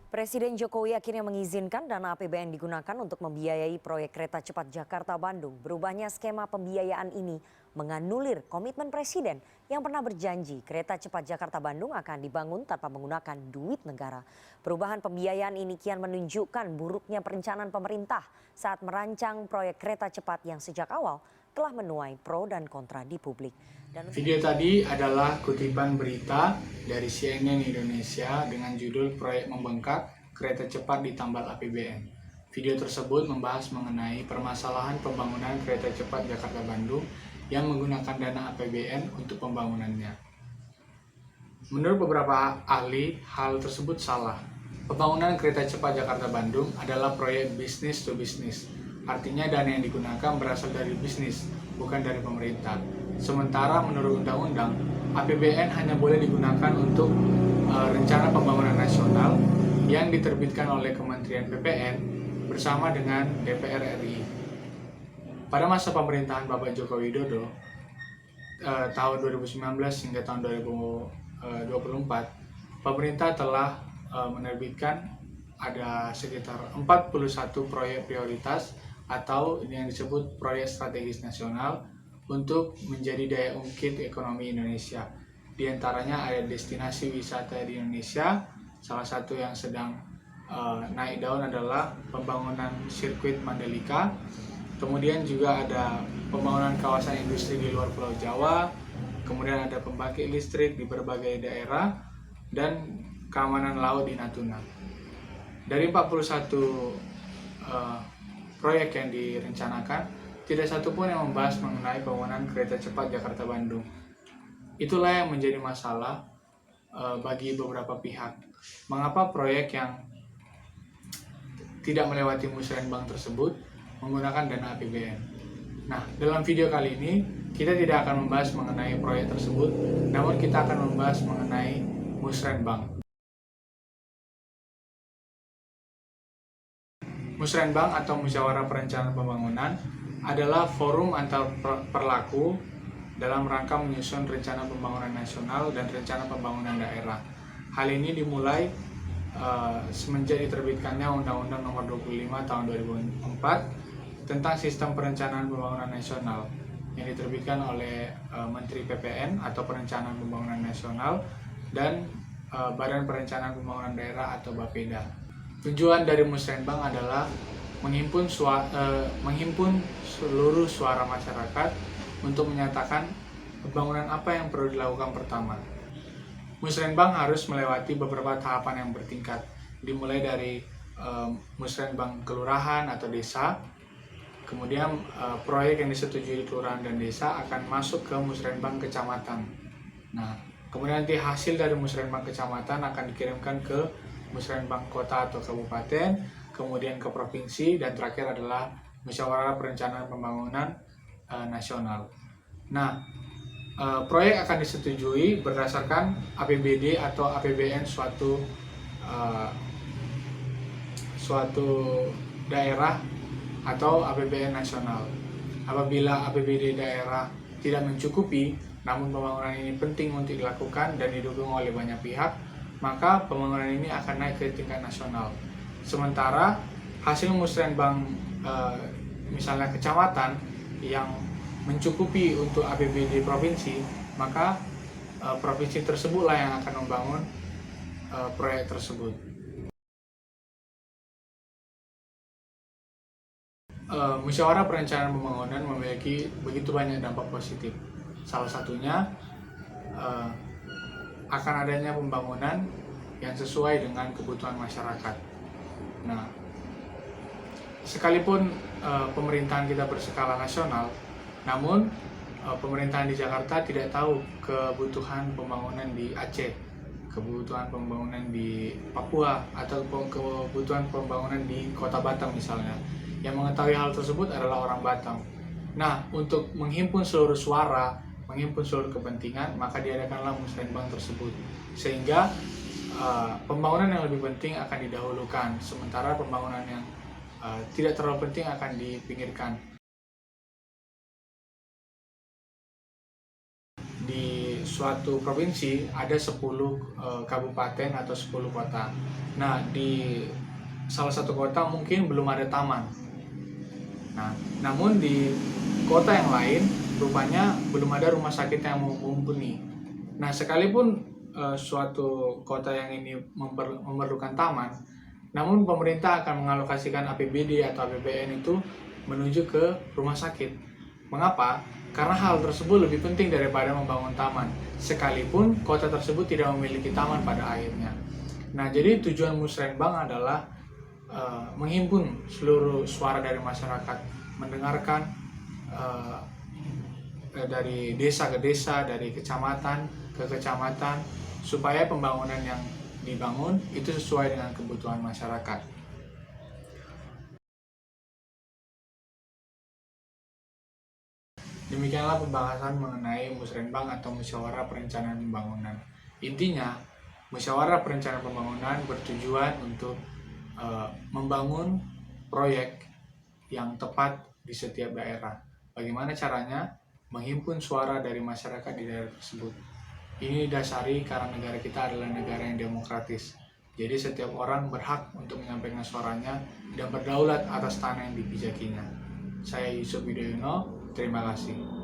Presiden Jokowi akhirnya mengizinkan dana APBN digunakan untuk membiayai proyek kereta cepat Jakarta-Bandung. Berubahnya skema pembiayaan ini menganulir komitmen Presiden yang pernah berjanji kereta cepat Jakarta-Bandung akan dibangun tanpa menggunakan duit negara. Perubahan pembiayaan ini kian menunjukkan buruknya perencanaan pemerintah saat merancang proyek kereta cepat yang sejak awal telah menuai pro dan kontra di publik. Video tadi adalah kutipan berita dari CNN Indonesia dengan judul Proyek Membengkak, Kereta Cepat Ditambal APBN. Video tersebut membahas mengenai permasalahan pembangunan kereta cepat Jakarta-Bandung yang menggunakan dana APBN untuk pembangunannya. Menurut beberapa ahli, hal tersebut salah. Pembangunan kereta cepat Jakarta-Bandung adalah proyek business to business. Artinya dana yang digunakan berasal dari bisnis, bukan dari pemerintah. Sementara menurut undang-undang, APBN hanya boleh digunakan untuk rencana pembangunan nasional yang diterbitkan oleh Kementerian PPN bersama dengan DPR RI. Pada masa pemerintahan Bapak Joko Widodo, tahun 2019 hingga tahun 2024, pemerintah telah menerbitkan ada sekitar 41 proyek prioritas atau yang disebut proyek strategis nasional untuk menjadi daya ungkit ekonomi Indonesia. Di antaranya ada destinasi wisata di Indonesia. Salah satu yang sedang naik daun adalah pembangunan sirkuit Mandalika. Kemudian juga ada pembangunan kawasan industri di luar Pulau Jawa. Kemudian ada pembangkit listrik di berbagai daerah dan keamanan laut di Natuna. Dari 41 proyek yang direncanakan, tidak satu pun yang membahas mengenai pembangunan kereta cepat Jakarta-Bandung. Itulah yang menjadi masalah bagi beberapa pihak. Mengapa proyek yang tidak melewati musrenbang tersebut menggunakan dana APBN? Nah, dalam video kali ini kita tidak akan membahas mengenai proyek tersebut, namun kita akan membahas mengenai musrenbang. Musrenbang atau Musyawarah Perencanaan Pembangunan adalah forum antar perlaku dalam rangka menyusun rencana pembangunan nasional dan rencana pembangunan daerah. Hal ini dimulai semenjak diterbitkannya Undang-Undang Nomor 25 Tahun 2004 tentang Sistem Perencanaan Pembangunan Nasional yang diterbitkan oleh Menteri PPN atau Perencanaan Pembangunan Nasional dan Badan Perencanaan Pembangunan Daerah atau Bapeda. Tujuan dari musrenbang adalah menghimpun seluruh suara masyarakat untuk menyatakan pembangunan apa yang perlu dilakukan pertama. Musrenbang harus melewati beberapa tahapan yang bertingkat, dimulai dari musrenbang kelurahan atau desa, kemudian proyek yang disetujui di kelurahan dan desa akan masuk ke musrenbang kecamatan. Nah, kemudian nanti hasil dari musrenbang kecamatan akan dikirimkan ke musrenbang kota atau kabupaten, kemudian ke provinsi, dan terakhir adalah Musyawarah Perencanaan Pembangunan Nasional. Nah, proyek akan disetujui berdasarkan APBD atau APBN suatu daerah atau APBN nasional. Apabila APBD daerah tidak mencukupi, namun pembangunan ini penting untuk dilakukan dan didukung oleh banyak pihak, maka pembangunan ini akan naik ke tingkat nasional. Sementara hasil musrenbang misalnya kecamatan yang mencukupi untuk APBD provinsi, maka provinsi tersebutlah yang akan membangun proyek tersebut. Musyawarah Perencanaan Pembangunan memiliki begitu banyak dampak positif. Salah satunya akan adanya pembangunan yang sesuai dengan kebutuhan masyarakat. Nah, sekalipun pemerintahan kita berskala nasional, namun pemerintahan di Jakarta tidak tahu kebutuhan pembangunan di Aceh, kebutuhan pembangunan di Papua, atau kebutuhan pembangunan di Kota Batam misalnya. Yang mengetahui hal tersebut adalah orang Batam. Nah, untuk menghimpun seluruh suara, menghimpun seluruh kepentingan, maka diadakanlah musrenbang tersebut, sehingga pembangunan yang lebih penting akan didahulukan, sementara pembangunan yang tidak terlalu penting akan dipinggirkan. Di suatu provinsi ada 10 kabupaten atau 10 kota. Nah, di salah satu kota mungkin belum ada taman. Nah, namun di kota yang lain rupanya belum ada rumah sakit yang mumpuni. Nah, sekalipun suatu kota yang ini memerlukan taman, namun pemerintah akan mengalokasikan APBD atau APBN itu menuju ke rumah sakit. Mengapa? Karena hal tersebut lebih penting daripada membangun taman, sekalipun kota tersebut tidak memiliki taman pada akhirnya. Nah, jadi tujuan Musrenbang adalah menghimpun seluruh suara dari masyarakat, mendengarkan dari desa ke desa, dari kecamatan ke kecamatan, supaya pembangunan yang dibangun itu sesuai dengan kebutuhan masyarakat. Demikianlah pembahasan mengenai Musrenbang atau Musyawarah Perencanaan Pembangunan. Intinya, Musyawarah Perencanaan Pembangunan bertujuan untuk membangun proyek yang tepat di setiap daerah. Bagaimana caranya? Menghimpun suara dari masyarakat di daerah tersebut. Ini didasari karena negara kita adalah negara yang demokratis. Jadi setiap orang berhak untuk menyampaikan suaranya dan berdaulat atas tanah yang dipijakinya. Saya Yusuf Widoyono, terima kasih.